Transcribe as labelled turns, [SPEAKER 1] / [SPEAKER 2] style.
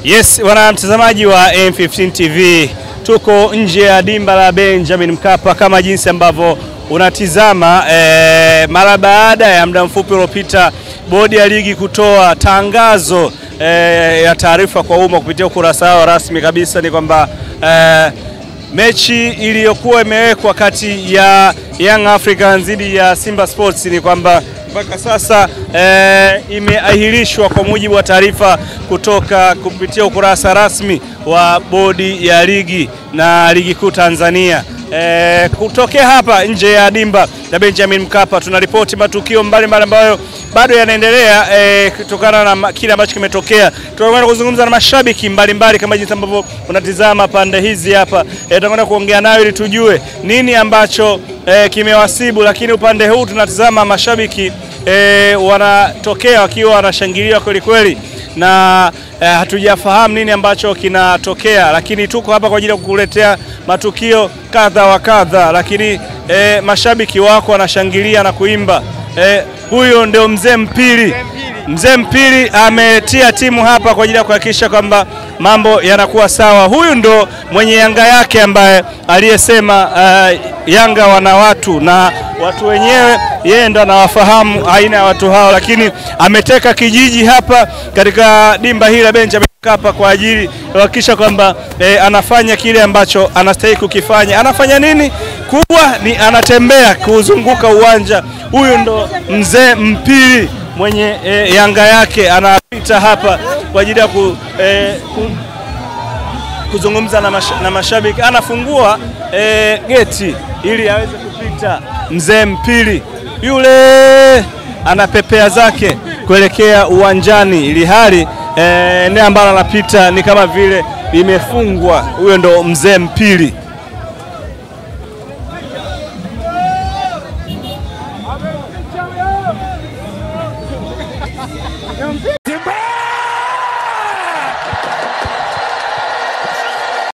[SPEAKER 1] Yes, wana mtazamaji wa M15 TV, tuko nje ya dimba la Benjamin Mkapa kama jinsi ambavyo unatizama mara baada ya muda mfupi uliopita bodi ya ligi kutoa tangazo ya taarifa kwa umma kupitia ukurasa wao rasmi kabisa, ni kwamba mechi iliyokuwa imewekwa kati ya Young Africans dhidi ya Simba Sports ni kwamba mpaka sasa imeahirishwa kwa mujibu wa taarifa kutoka kupitia ukurasa rasmi wa bodi ya ligi na ligi kuu Tanzania. Kutokea hapa nje ya dimba la Benjamin Mkapa tunaripoti matukio mbalimbali ambayo bado yanaendelea kutokana na kile ambacho kimetokea. Tunakwenda kuzungumza na mashabiki mbalimbali kama jinsi ambavyo unatizama pande hizi hapa. Tunakwenda kuongea nayo ili tujue nini ambacho kimewasibu, lakini upande huu tunatizama mashabiki wanatokea wakiwa wanashangilia kweli kweli, na hatujafahamu nini ambacho kinatokea, lakini tuko hapa kwa ajili ya kukuletea matukio kadha wa kadha, lakini mashabiki wako wanashangilia na kuimba. Huyo ndio Mzee Mpili. Mzee Mpili ametia timu hapa kwa ajili ya kuhakikisha kwamba mambo yanakuwa sawa. Huyu ndo mwenye Yanga yake ambaye aliyesema Yanga wana watu, na watu wenyewe yeye ndo anawafahamu aina ya watu hao, lakini ameteka kijiji hapa katika dimba hili la Benjamin Mkapa kwa ajili ya kuhakikisha kwamba anafanya kile ambacho anastahili kukifanya. Anafanya nini? Kubwa ni anatembea kuzunguka uwanja. Huyu ndo Mzee Mpili mwenye Yanga yake, anapita hapa kwa ajili ya kuzungumza na mashabiki. Anafungua geti ili aweze kupita. Mzee Mpili yule anapepea zake kuelekea uwanjani, ili hali eneo ambalo anapita ni kama vile limefungwa. Huyo ndo Mzee Mpili.